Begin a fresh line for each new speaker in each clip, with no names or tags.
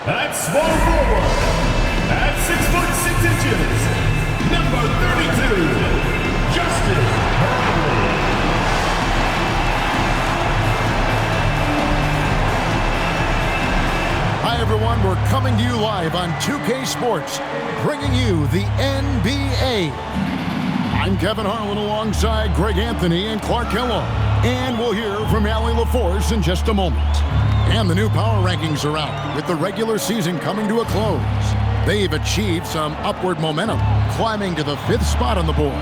At small forward, at 6'6" number 32, Justin.
Hi everyone, we're coming to you live on 2K Sports, bringing you the NBA. I'm Kevin Harlan alongside Greg Anthony and Clark Kellogg, and we'll hear from Allie LaForce in just a moment. And the new power rankings are out, with the regular season coming to a close. They've achieved some upward momentum, climbing to the 5th spot on the board.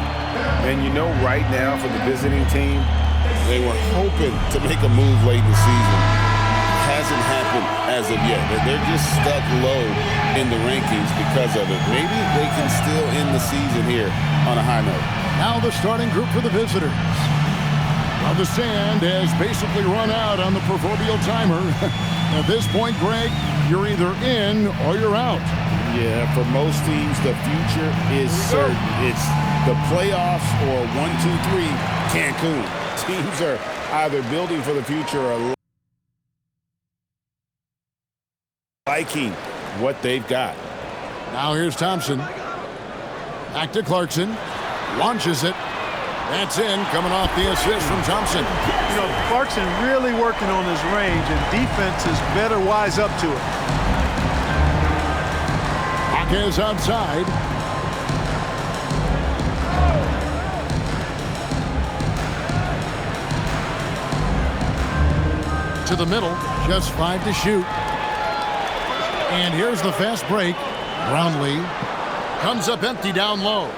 And you know, right now for the visiting team, they were hoping to make a move late in the season. Hasn't happened as of yet. They're just stuck low in the rankings because of it. Maybe they can still end the season here on a high note.
Now the starting group for the visitors. Well, the sand has basically run out on the proverbial timer. At this point, Greg, you're either in or you're out.
Yeah, for most teams, the future is certain. It's the playoffs or 1, 2, 3, Cancun. Teams are either building for the future or liking what they've got.
Now here's Thompson. Back to Clarkson. Launches it. That's in, coming off the assist from Thompson.
You know, Clarkson really working on his range, and defenses better wise up to it.
Jaquez outside. To the middle, just 5 to shoot. And here's the fast break. Brownlee comes up empty down low.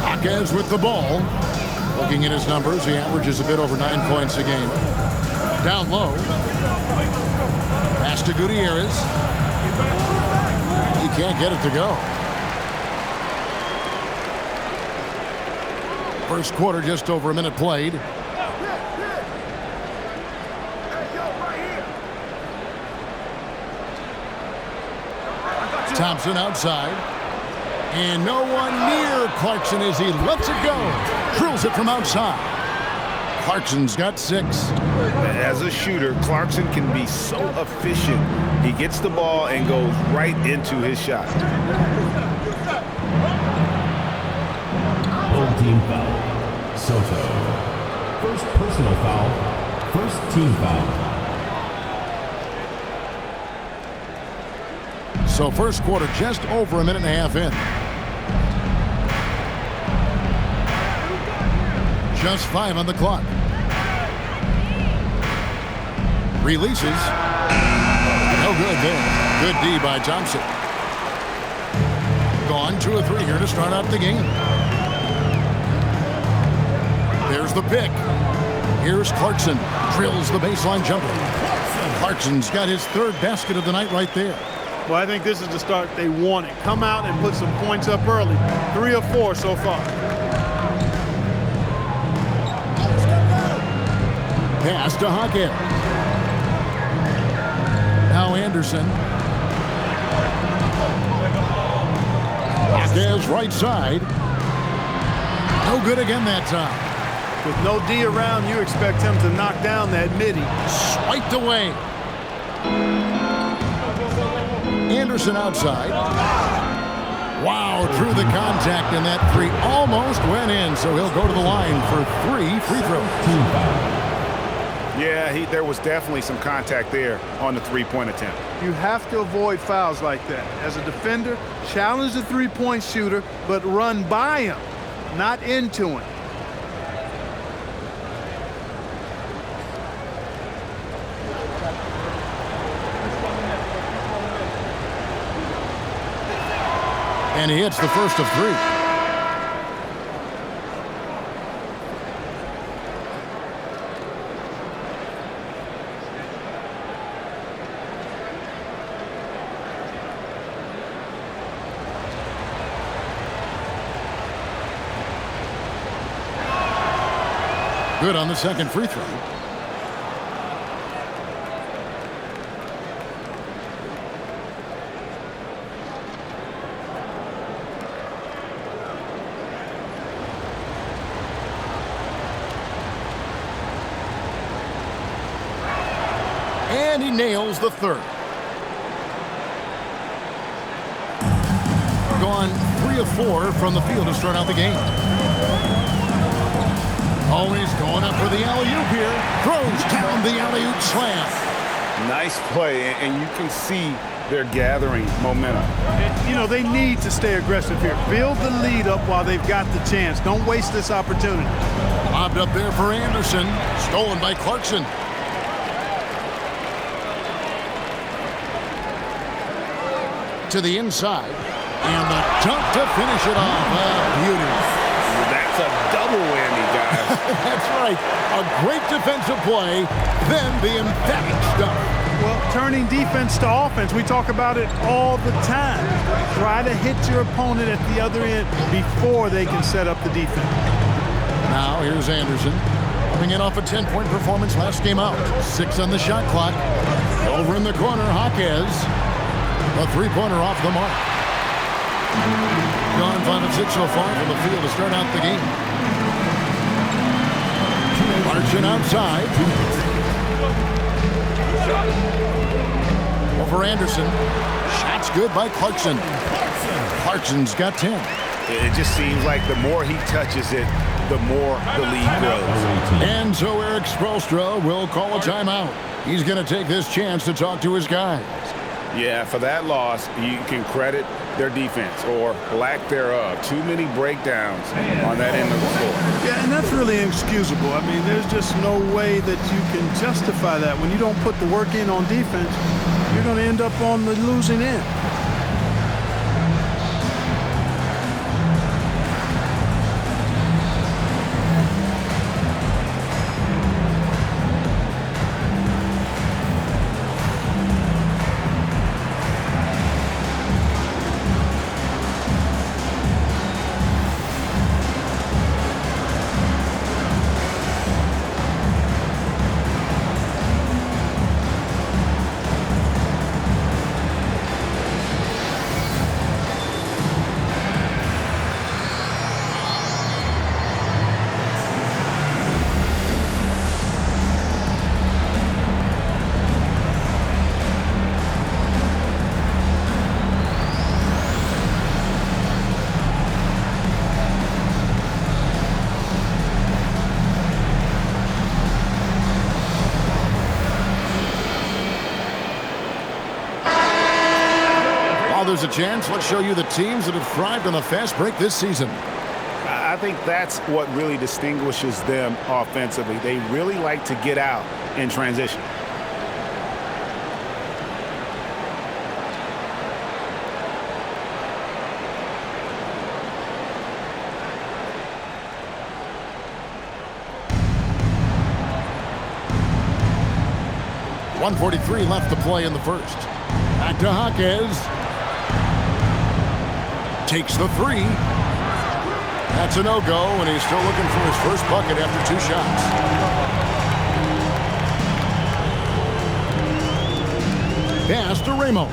Jaquez with the ball. Looking at his numbers, he averages a bit over 9 points a game. Down low. Pass to Gutierrez. He can't get it to go. First quarter, just over a minute played. Thompson outside. And no one near Clarkson as he lets it go. Drills it from outside. Clarkson's got 6.
As a shooter, Clarkson can be so efficient. He gets the ball and goes right into his shot.
Old team foul. Soto. First personal foul. First team foul.
So first quarter just over a minute and a half in. Just 5 on the clock. Releases. No good there. Good D by Thompson. Gone 2 of 3 here to start out the game. There's the pick. Here's Clarkson. Drills the baseline jumper. Clarkson's got his 3rd basket of the night right there.
Well, I think this is the start they wanted. Come out and put some points up early. 3 or 4 so far.
Pass to Jaquez. Now Anderson. Jaquez right side. No good again that time.
With no D around, you expect him to knock down that midi.
Swiped away. Anderson outside. Wow, through the contact, and that 3 almost went in, so he'll go to the line for 3 free throws.
Yeah, there was definitely some contact there on the 3-point attempt.
You have to avoid fouls like that. As a defender, challenge the 3-point shooter, but run by him, not into him.
And he hits the first of 3. Good on the second free throw. And he nails the third. Gone 3 of 4 from the field to start out the game. Always going up for the alley-oop here. Throws down the alley-oop slam.
Nice play, and you can see they're gathering momentum.
You know, they need to stay aggressive here. Build the lead up while they've got the chance. Don't waste this opportunity.
Lobbed up there for Anderson. Stolen by Clarkson. To the inside. And the dunk to finish it off. Beauty.
That's a double whammy, guys.
That's right. A great defensive play, then the emphatic stuff.
Well, turning defense to offense, we talk about it all the time. Try to hit your opponent at the other end before they can set up the defense.
Now here's Anderson. Coming in off a 10-point performance last game out. 6 on the shot clock. Over in the corner, Jaquez. A three-pointer off the mark. Gone 5 of 6 so far from the field to start out the game. Marching outside. Over Anderson. Shot's good by Clarkson. Clarkson's got 10.
It just seems like the more he touches it, the more the lead grows.
And so Eric Spoelstra will call a timeout. He's going to take this chance to talk to his guys.
Yeah, for that loss, you can credit their defense or lack thereof. Too many breakdowns on that end of the floor.
Yeah, and that's really inexcusable. I mean, there's just no way that you can justify that. When you don't put the work in on defense, you're going to end up on the losing end.
There's a chance. Let's show you the teams that have thrived on the fast break this season.
I think that's what really distinguishes them offensively. They really like to get out in transition.
.143 left to play in the first. Back to Jaquez. Takes the three. That's a no-go, and he's still looking for his first bucket after 2 shots. Pass to Ramos.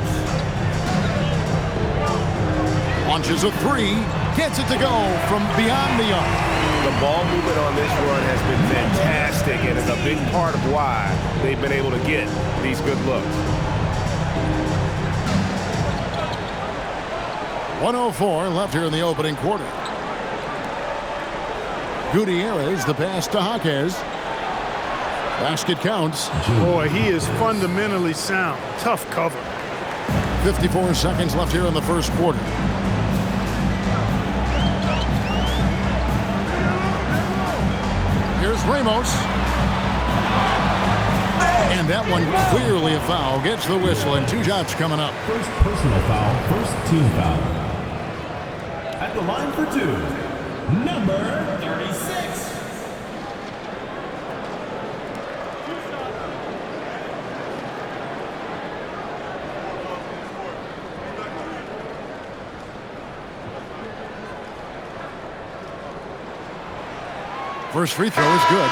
Launches a three. Gets it to go from beyond the arc.
The ball movement on this run has been fantastic, and is a big part of why they've been able to get these good looks.
1:04 left here in the opening quarter. Gutierrez, the pass to Jaquez. Basket counts.
Boy, he is fundamentally sound. Tough cover.
54 seconds left here in the first quarter. Here's Ramos. And that one clearly a foul. Gets the whistle, and 2 shots coming up.
First personal foul, first team foul. At the line for 2, number 36.
First free throw is good.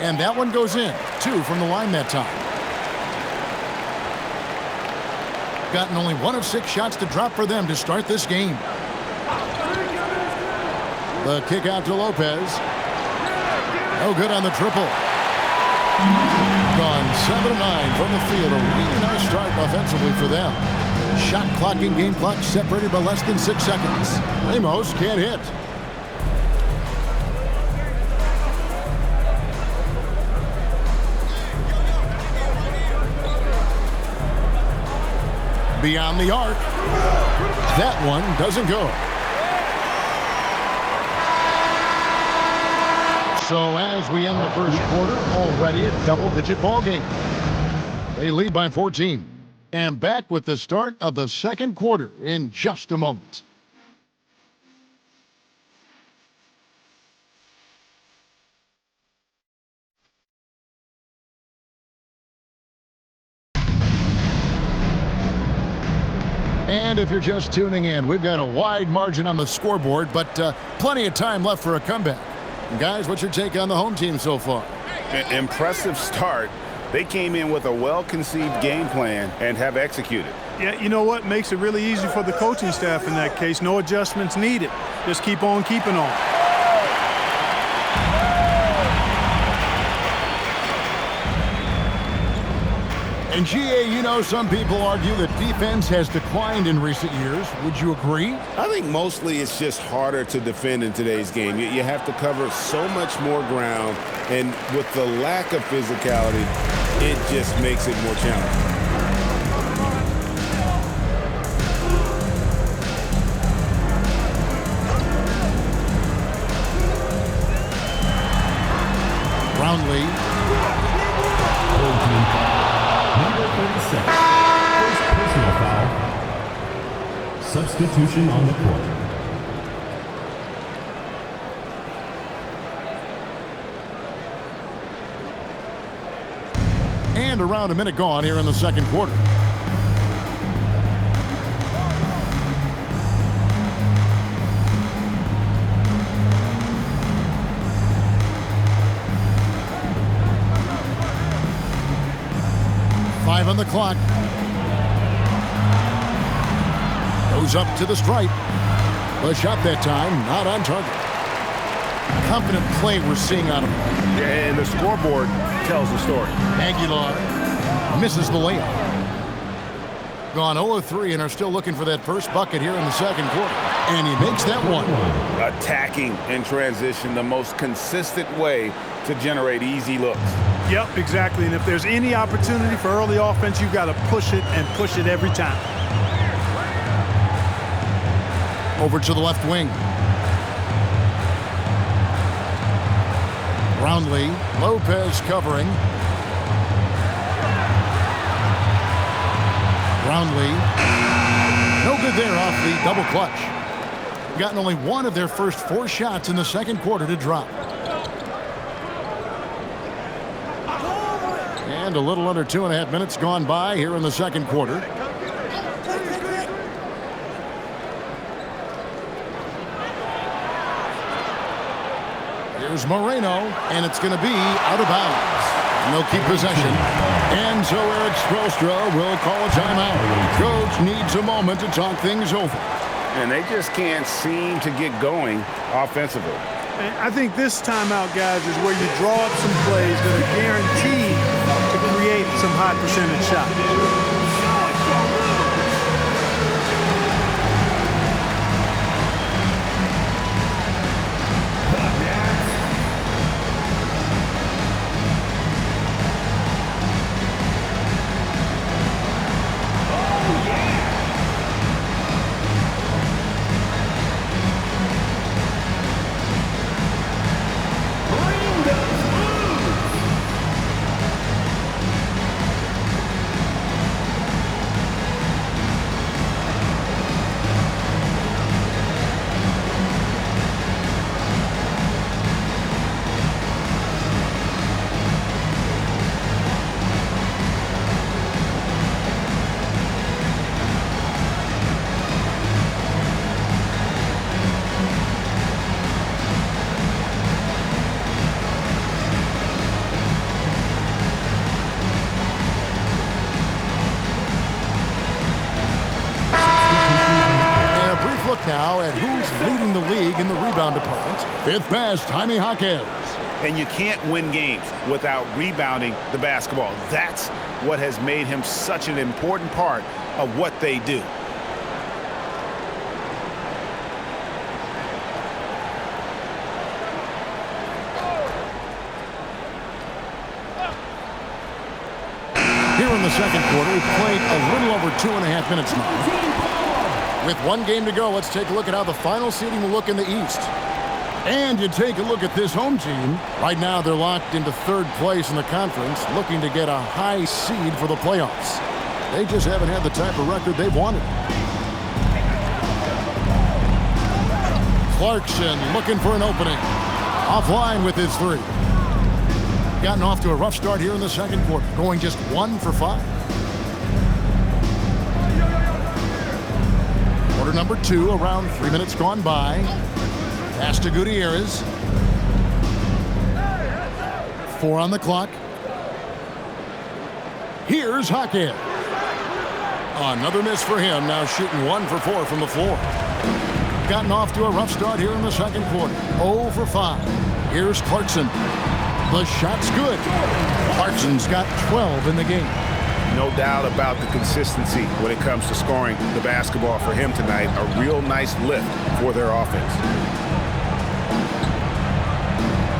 And that one goes in. 2 from the line that time. Gotten only 1 of 6 shots to drop for them to start this game. The kick out to Lopez. No good on the triple. Gone 7-9 from the field. A really nice start offensively for them. Shot clock and game clock separated by less than 6 seconds. Ramos can't hit. Beyond the arc. That one doesn't go. So as we end the first quarter, already a double-digit ball game. They lead by 14. And back with the start of the second quarter in just a moment. And if you're just tuning in, we've got a wide margin on the scoreboard, but plenty of time left for a comeback. Guys, what's your take on the home team so far?
Impressive start. They came in with a well-conceived game plan and have executed.
Yeah, you know what? Makes it really easy for the coaching staff in that case. No adjustments needed. Just keep on keeping on.
And GA, you know, some people argue that defense has declined in recent years. Would you agree?
I think mostly it's just harder to defend in today's game. You have to cover so much more ground, and with the lack of physicality, it just makes it more challenging.
Brownlee.
Number 36. First personal foul. Substitution on the court.
And around a minute gone here in the second quarter. On the clock. Goes up to the stripe. The shot that time, not on target. Confident play we're seeing out of him.
And the scoreboard tells the story.
Aguilar misses the layup. Gone 0-3 and are still looking for that first bucket here in the second quarter. And he makes that one.
Attacking in transition, the most consistent way to generate easy looks.
Yep, exactly. And if there's any opportunity for early offense, you've got to push it and push it every time.
Over to the left wing. Brownlee, Lopez covering. Brownlee. No good there off the double clutch. Gotten only 1 of their first 4 shots in the second quarter to drop. And a little under 2.5 minutes gone by here in the second quarter. Here's Moreno, and it's going to be out of bounds. And they'll keep possession. And so Eric Spoelstra will call a timeout. Coach needs a moment to talk things over.
And they just can't seem to get going offensively.
And I think this timeout, guys, is where you draw up some plays that are guaranteed to create some high percentage shots.
rebound department. Fifth best, Jaime Jaquez.
And you can't win games without rebounding the basketball. That's what has made him such an important part of what they do.
Here in the second quarter, we've played a little over 2.5 minutes now. With one game to go, let's take a look at how the final seeding will look in the East. And you take a look at this home team. Right now, they're locked into third place in the conference, looking to get a high seed for the playoffs. They just haven't had the type of record they've wanted. Clarkson looking for an opening. Offline with his three. Gotten off to a rough start here in the second quarter, going just 1 for 5. Quarter number 2, around 3 minutes gone by. Pass to Gutierrez. 4 on the clock. Here's Jaquez. Another miss for him, now shooting 1 for 4 from the floor. Gotten off to a rough start here in the second quarter. 0 for 5. Here's Clarkson. The shot's good. Clarkson's got 12 in the game.
No doubt about the consistency when it comes to scoring the basketball for him tonight. A real nice lift for their offense.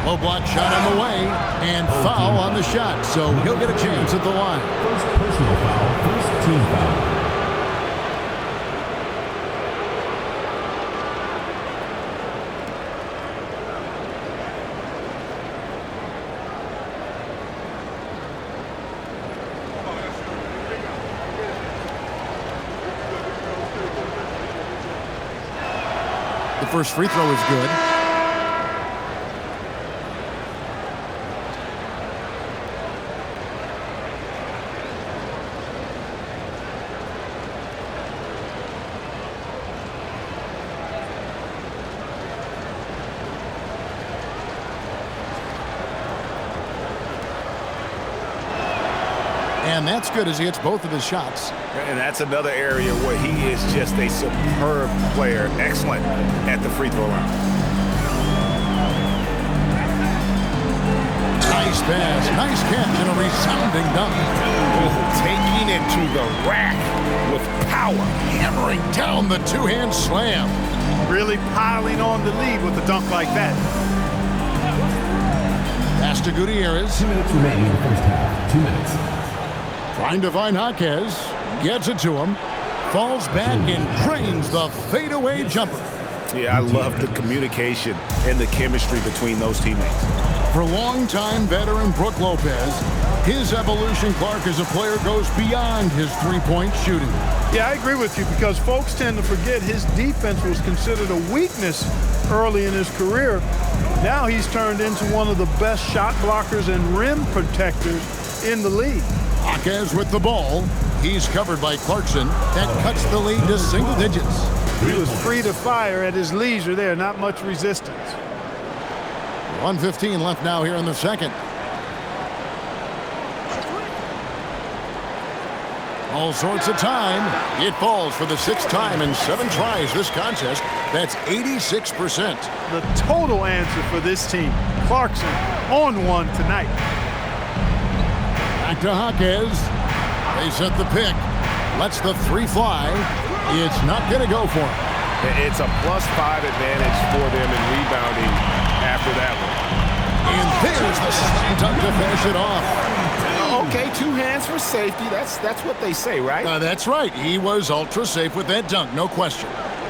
Low block shot on the way, and foul on the shot, so he'll get a chance at the line.
First personal foul, first team foul.
The first free throw is good. And that's good as he hits both of his shots.
And that's another area where he is just a superb player. Excellent at the free throw line.
Nice pass, nice catch, and a resounding dunk.
Taking it to the rack with power.
Hammering down the two-hand slam.
Really piling on the lead with a dunk like that.
Pass to Gutierrez.
2 minutes remaining in the first half. 2 minutes.
Trying to find Jaquez. Gets it to him. Falls back and drains the fadeaway jumper.
Yeah, I love the communication and the chemistry between those teammates.
For longtime veteran Brook Lopez, his evolution, Clark, as a player goes beyond his three-point shooting.
Yeah, I agree with you because folks tend to forget his defense was considered a weakness early in his career. Now he's turned into one of the best shot blockers and rim protectors in the league.
Jaquez with the ball. He's covered by Clarkson. That cuts the lead to single digits.
He was free to fire at his leisure there, not much resistance.
1:15 left now here in the second. All sorts of time. It falls for the 6th time in 7 tries this contest. That's 86%.
The total answer for this team. Clarkson on one tonight.
Back to Jaquez. They set the pick. Lets the 3 fly. It's not going to go for him.
It's a +5 advantage for them in rebounding after that one.
And there's the slam dunk to finish it off.
Okay, 2 hands for safety. That's what they say, right?
That's right. He was ultra safe with that dunk, no question.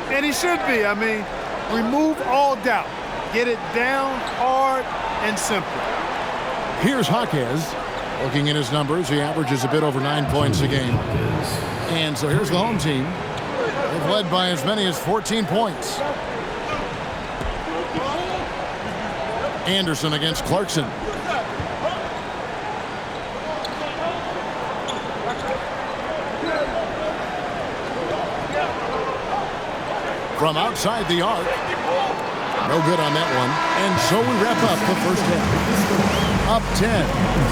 And he should be. I mean, remove all doubt. Get it down hard and simple.
Here's Jaquez. Looking at his numbers, he averages a bit over 9 points a game. And so here's the home team. They've led by as many as 14 points. Anderson against Clarkson. From outside the arc. No good on that one. And so we wrap up the first half. Up 10.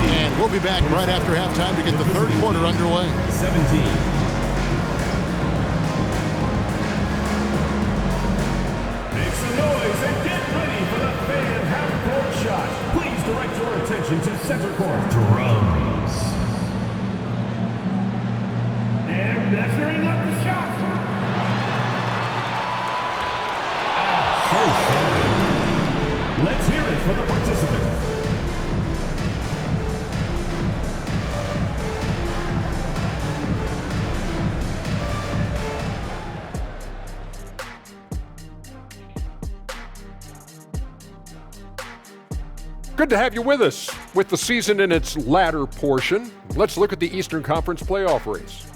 And we'll be back right after halftime to get the third quarter underway.
17. Make some noise. Approaching to center court, drums. And measuring up the shot. So sorry. Let's hear it for the participants.
Good to have you with us. With the season in its latter portion, let's look at the Eastern Conference playoff race.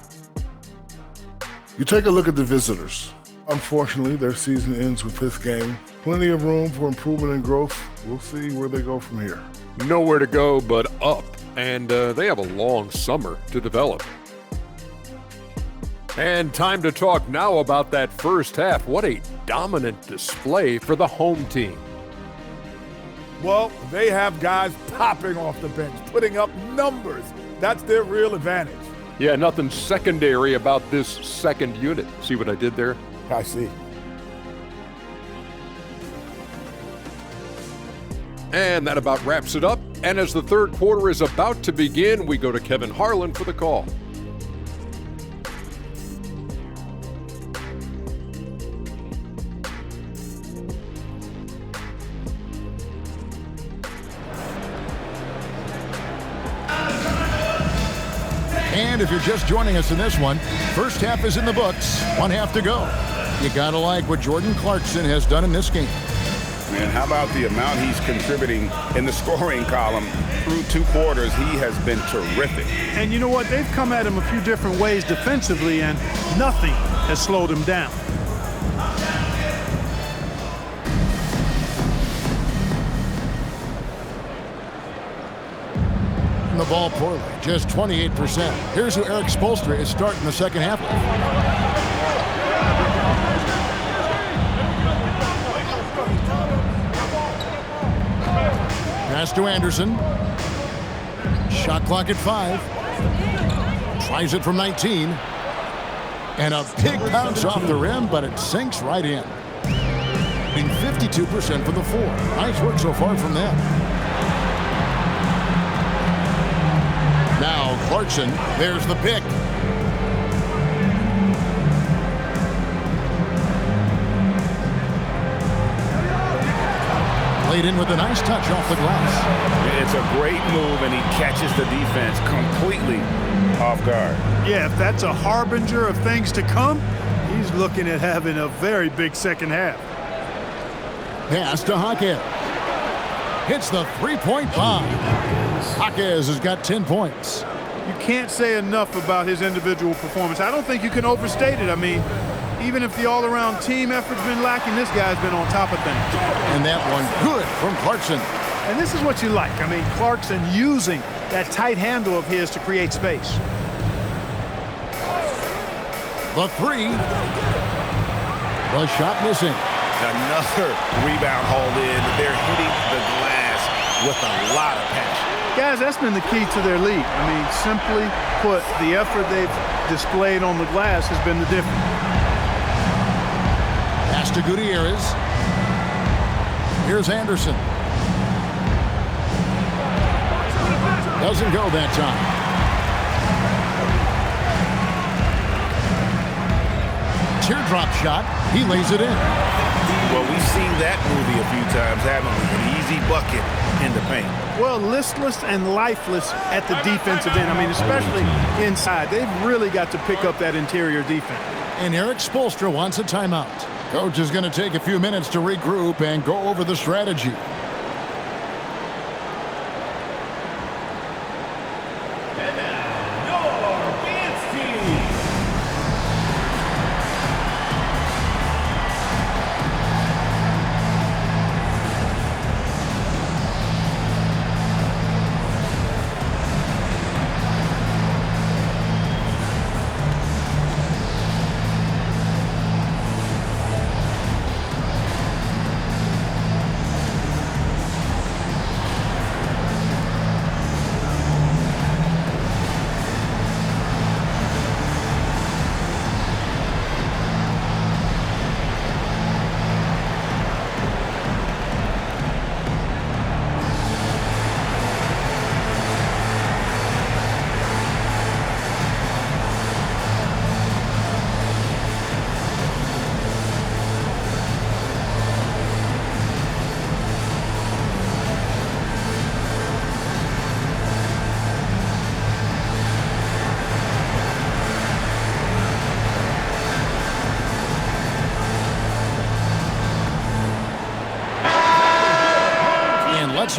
You take a look at the visitors. Unfortunately, their season ends with this game. Plenty of room for improvement and growth. We'll see where they go from here.
Nowhere to go but up, and they have a long summer to develop. And time to talk now about that first half. What a dominant display for the home team.
Well, they have guys popping off the bench, putting up numbers. That's their real advantage.
Yeah, nothing secondary about this second unit. See what I did there?
I see.
And that about wraps it up. And as the third quarter is about to begin, we go to Kevin Harlan for the call.
And if you're just joining us in this one, first half is in the books, one half to go. You gotta like what Jordan Clarkson has done in this game.
Man, how about the amount he's contributing in the scoring column through 2 quarters? He has been terrific.
And you know what? They've come at him a few different ways defensively, and nothing has slowed him down.
The ball poorly, just 28%. Here's who Eric Spoelstra is starting the second half with. Pass to Anderson. Shot clock at 5. Tries it from 19. And a big bounce off the rim, but it sinks right in. Being 52% for the 4. Nice work so far from them. Now Clarkson, there's the pick. Played in with a nice touch off the glass.
It's a great move, and he catches the defense completely off guard.
Yeah, if that's a harbinger of things to come, he's looking at having a very big second half.
Pass to Jaquez. Hits the three-point bomb. Jaquez has got 10 points.
You can't say enough about his individual performance. I don't think you can overstate it. I mean, even if the all-around team effort's been lacking, this guy's been on top of things.
And that one good from Clarkson.
And this is what you like. I mean, Clarkson using that tight handle of his to create space.
The 3. The shot missing.
Another rebound hauled in. They're hitting the glass with a lot of passion.
Guys, that's been the key to their lead. I mean, simply put, the effort they've displayed on the glass has been the difference.
Pass to Gutierrez. Here's Anderson. Doesn't go that time. Teardrop shot. He lays it in.
Well, we've seen that movie a few times, haven't we? An easy bucket in the paint.
Well, listless and lifeless at the defensive end. I mean, especially inside. They've really got to pick up that interior defense.
And Eric Spoelstra wants a timeout. Coach is going to take a few minutes to regroup and go over the strategy.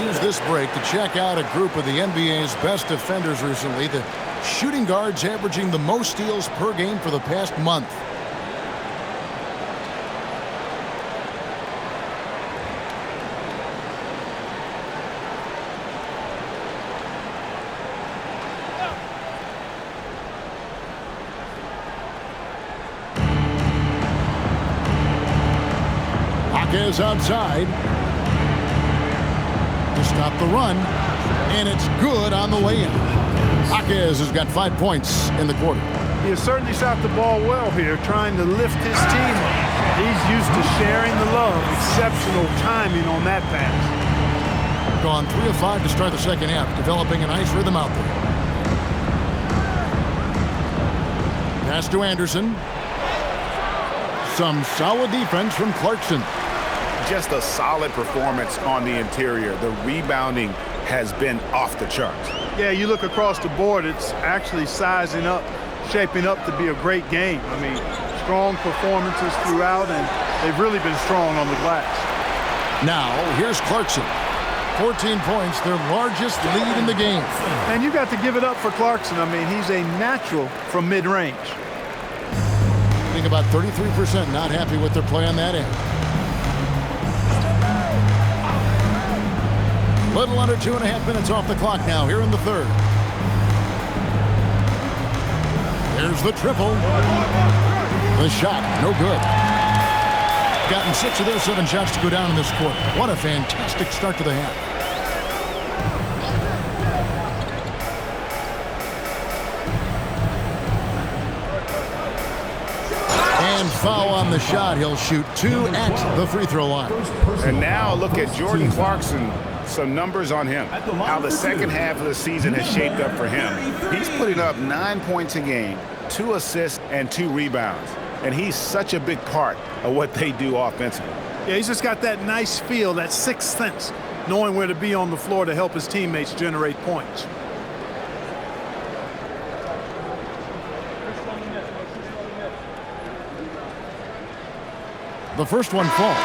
use this break to check out a group of the NBA's best defenders recently. The shooting guards averaging the most steals per game for the past month. Is outside to stop the run, and it's good on the way in. Jaquez has got 5 points in the quarter.
He has certainly shot the ball well here, trying to lift his team up. He's used to sharing the love. Exceptional timing on that pass.
Gone 3 of 5 to start the second half, developing a nice rhythm out there. Pass to Anderson. Some solid defense from Clarkson.
Just a solid performance on the interior. The rebounding has been off the charts.
Yeah, you look across the board, it's actually sizing up, shaping up to be a great game. I mean, strong performances throughout, and they've really been strong on the glass.
Now, here's Clarkson. 14 points, their largest lead in the game.
And you got to give it up for Clarkson. I mean, he's a natural from mid-range.
I think about 33% not happy with their play on that end. Little under 2.5 minutes off the clock now here in the third. There's the triple. The shot, no good. Gotten 6 of their 7 shots to go down in this quarter. What a fantastic start to the half. And foul on the shot. He'll shoot 2 at the free throw line.
And now look at Jordan Clarkson. Some numbers on him. How the second half of the season has shaped up for him. He's putting up 9 points a game, 2 assists, and 2 rebounds. And he's such a big part of what they do offensively.
Yeah, he's just got that nice feel, that sixth sense, knowing where to be on the floor to help his teammates generate points.
The first one falls.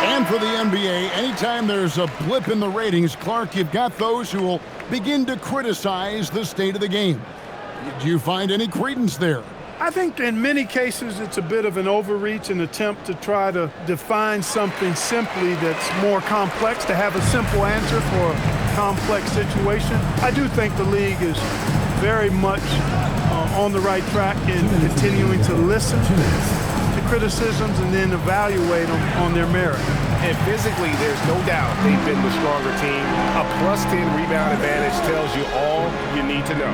And for the NBA, anytime there's a blip in the ratings, Clark, you've got those who will begin to criticize the state of the game. Do you find any credence there?
I think in many cases it's a bit of an overreach, an attempt to try to define something simply that's more complex, to have a simple answer for a complex situation. I do think the league is very much on the right track in continuing to listen to criticisms and then evaluate them on their merit.
And physically, there's no doubt they've been the stronger team. A +10 rebound advantage tells you all you need to know.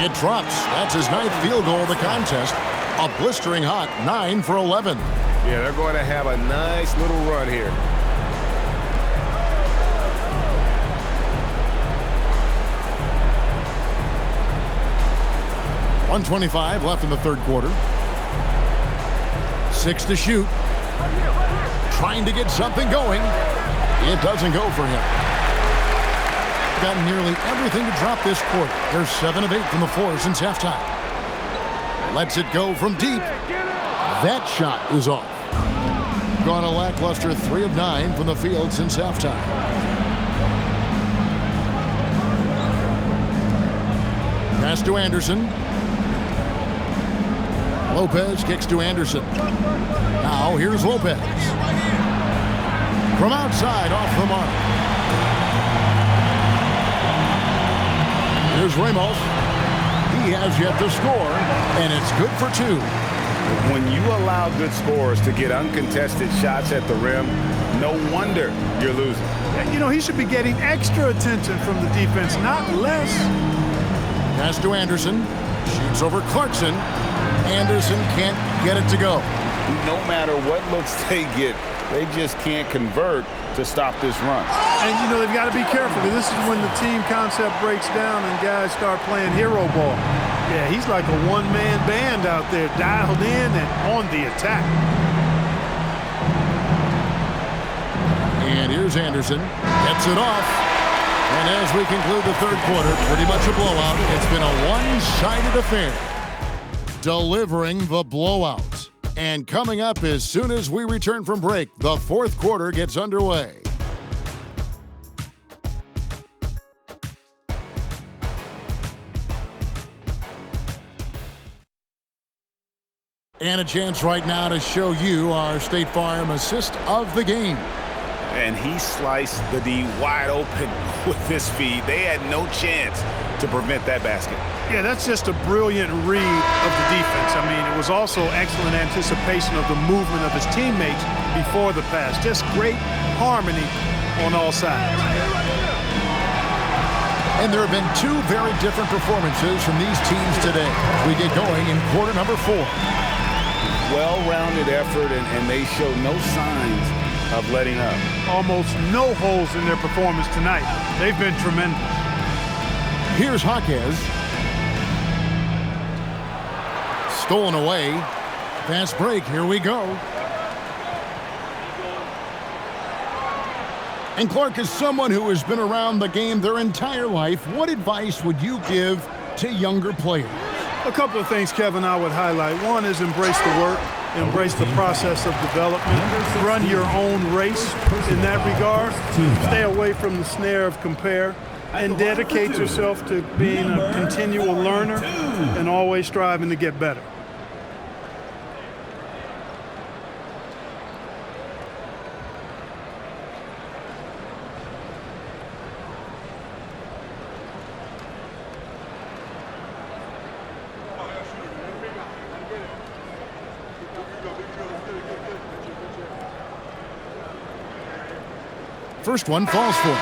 It drops. That's his 9th field goal of the contest. A blistering hot 9 for 11.
Yeah, they're going to have a nice little run here.
.125 left in the third quarter. 6 to shoot. Trying to get something going. It doesn't go for him. Got nearly everything to drop this quarter. They're 7 of 8 from the floor since halftime. Lets it go from deep. That shot is off. Gone a lackluster 3 of 9 from the field since halftime. Pass to Anderson. Lopez kicks to Anderson. Now here's Lopez. From outside, off the mark. Here's Ramos. He has yet to score, and it's good for 2.
When you allow good scorers to get uncontested shots at the rim, no wonder you're losing.
You know, he should be getting extra attention from the defense, not less.
Pass to Anderson. Shoots over Clarkson. Anderson can't get it to go.
No matter what looks they get, they just can't convert to stop this run.
And, you know, they've got to be careful, because this is when the team concept breaks down and guys start playing hero ball. Yeah, he's like a one-man band out there, dialed in and on the attack.
And here's Anderson. Gets it off. And as we conclude the third quarter, pretty much a blowout. It's been a one-sided affair. Delivering the blowout. And coming up as soon as we return from break, the fourth quarter gets underway. And a chance right now to show you our State Farm assist of the game.
And he sliced the D wide open with this feed. They had no chance to prevent that basket.
Yeah, that's just a brilliant read of the defense. I mean, it was also excellent anticipation of the movement of his teammates before the pass. Just great harmony on all sides.
And there have been two very different performances from these teams today as we get going in quarter number 4.
Well-rounded effort, and they show no signs of letting up.
Almost no holes in their performance tonight. They've been tremendous.
Here's Jaquez. Stolen away. Fast break. Here we go. And Clark, is someone who has been around the game their entire life, what advice would you give to younger players?
A couple of things, Kevin, I would highlight. One is embrace the work, embrace the process of development, run your own race in that regard, stay away from the snare of compare, and dedicate yourself to being a continual learner and always striving to get better.
First one falls for him.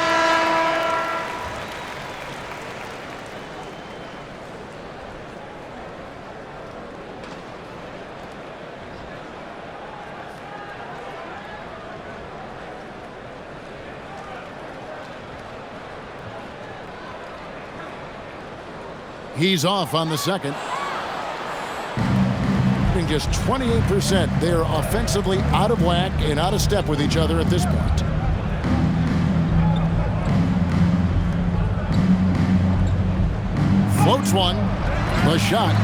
He's off on the second. Just 28%. They're offensively out of whack and out of step with each other at this point. Floats one. The shot,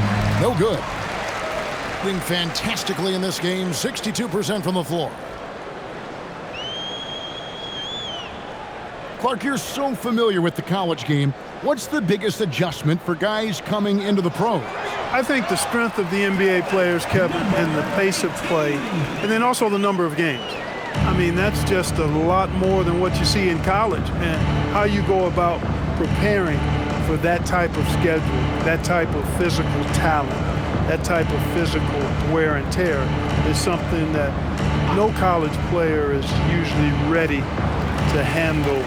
no good. Doing fantastically in this game, 62% from the floor. Clark, you're so familiar with the college game. What's the biggest adjustment for guys coming into the pros?
I think the strength of the NBA players, Kevin, and the pace of play, and then also the number of games. I mean, that's just a lot more than what you see in college, and how you go about preparing for that type of schedule, that type of physical talent, that type of physical wear and tear is something that no college player is usually ready to handle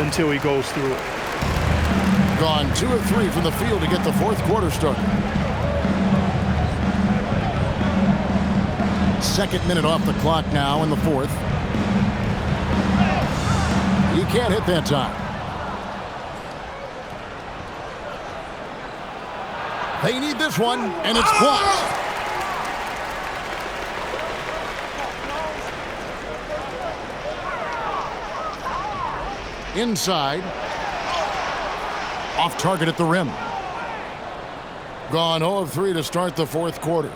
until he goes through it.
Gone 2 of 3 from the field to get the fourth quarter started. Second minute off the clock now in the fourth. He can't hit that time. They need this one, and it's blocked. Inside. Off target at the rim. Gone 0 of 3 to start the fourth quarter.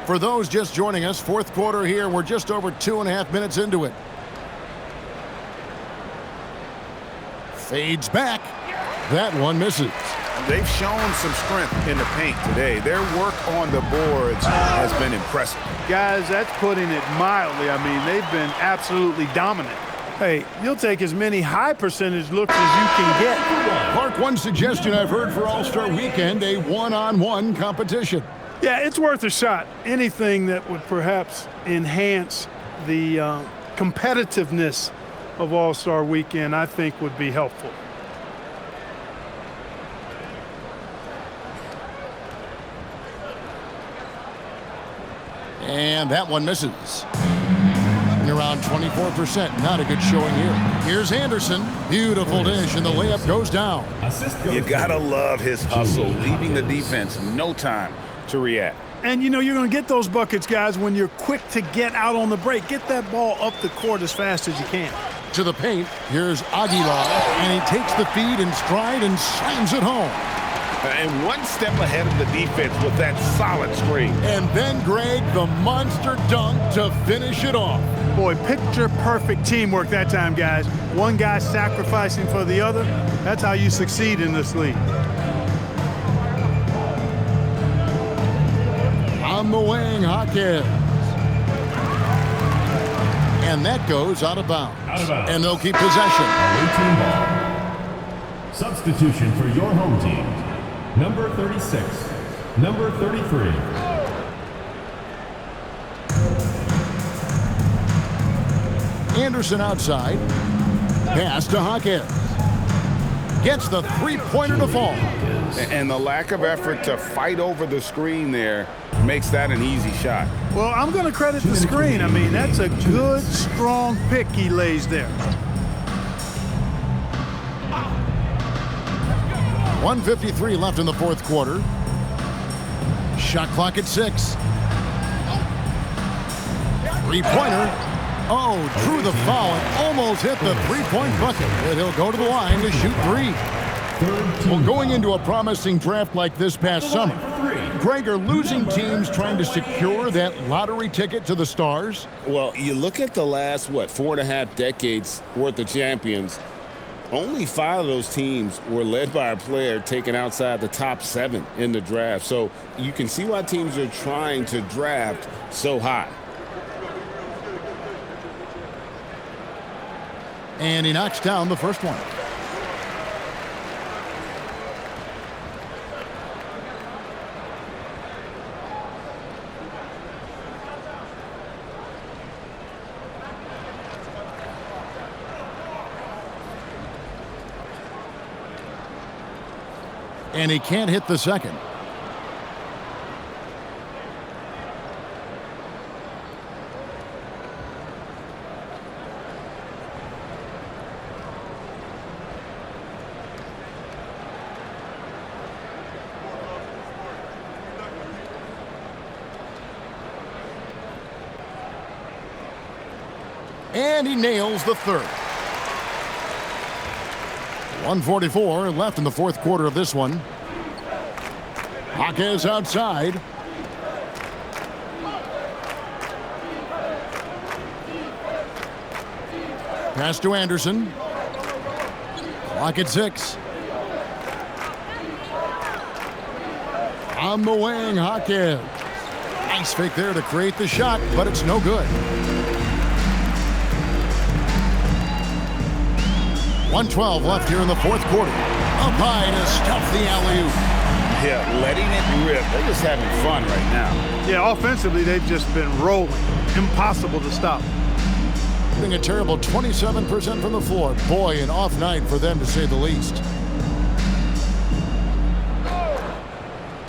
For those just joining us, fourth quarter here, we're just over 2.5 minutes into it. Fades back. That one misses.
They've shown some strength in the paint today. Their work on the boards has been impressive.
Guys, that's putting it mildly. I mean, they've been absolutely dominant. Hey, you'll take as many high percentage looks as you can get.
Clark, one suggestion I've heard for All-Star Weekend, a one-on-one competition.
Yeah, it's worth a shot. Anything that would perhaps enhance the competitiveness of All-Star Weekend, I think, would be helpful.
And that one misses. And around 24%. Not a good showing here. Here's Anderson. Beautiful dish, and the layup goes down.
You gotta love his hustle, leaving the defense no time to react.
And, you know, you're going to get those buckets, guys, when you're quick to get out on the break. Get that ball up the court as fast as you can.
To the paint, here's Aguilar, and he takes the feed in stride and slams it home.
And one step ahead of the defense with that solid screen.
And then, Greg, the monster dunk to finish it off.
Boy, picture-perfect teamwork that time, guys. One guy sacrificing for the other. That's how you succeed in this league.
On the wing, Hawkins. And that goes out of bounds. And they'll keep possession.
Away team ball. Substitution for your home team. Number 36, number 33.
Anderson outside. Pass to Hawkins. Gets the three-pointer to fall.
And the lack of effort to fight over the screen there makes that an easy shot.
Well, I'm going to credit the screen. I mean, that's a good, strong pick he lays there.
1:53 left in the fourth quarter. Shot clock at 6. Three-pointer. Oh, drew the foul and almost hit the three-point bucket. And he'll go to the line to shoot 3. Well, going into a promising draft like this past summer, Greg, are losing teams trying to secure that lottery ticket to the stars?
Well, you look at the last, 4.5 decades worth of champions, only 5 of those teams were led by a player taken outside the top 7 in the draft. So you can see why teams are trying to draft so high.
And he knocks down the first one. And he can't hit the second. And he nails the third. 1:44 left in the fourth quarter of this one. Hawkins outside. Pass to Anderson. Clock at 6. On the wing, Hawkins. Nice fake there to create the shot, but it's no good. 1:12 left here in the fourth quarter. Up high to stuff the alley-oop.
Yeah, letting it rip. They're just having fun right now.
Yeah, offensively, they've just been rolling. Impossible to stop.
Shooting a terrible 27% from the floor. Boy, an off night for them, to say the least.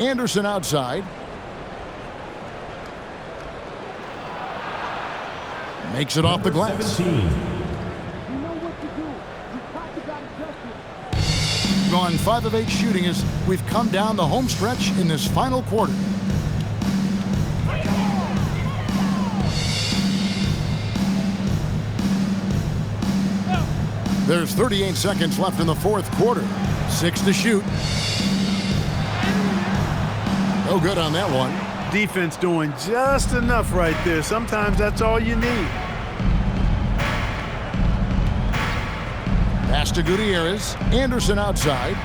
Anderson outside. Makes it off the glass.
17.
Gone 5 of 8 shooting as we've come down the home stretch in this final quarter. There's 38 seconds left in the fourth quarter. 6 to shoot. No good on that one.
Defense doing just enough right there. Sometimes that's all you need.
Pass to Gutierrez. Anderson outside.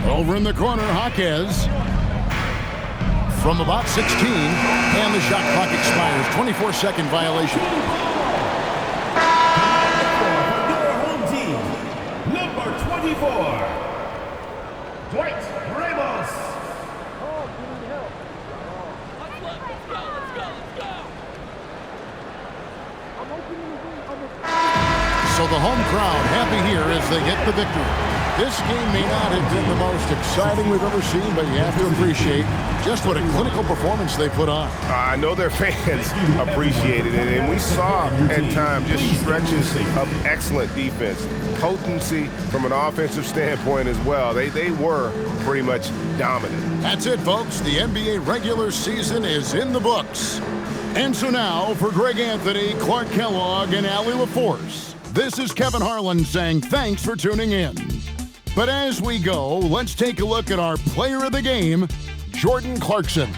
Over in the corner, Hawkins. From about 16, and the shot clock expires. 24-second violation.
Your home team, number 24, Dwight Ramos.
So the home crowd happy here as they get the victory. This game may not have been the most exciting we've ever seen, but you have to appreciate just what a clinical performance they put on.
I know their fans appreciated it, and we saw at times just stretches of excellent defense, potency from an offensive standpoint as well. They were pretty much dominant.
That's it, folks. The NBA regular season is in the books. And so now, for Greg Anthony, Clark Kellogg, and Allie LaForce, This is Kevin Harlan saying thanks for tuning in. But as we go, let's take a look at our player of the game, Jordan Clarkson.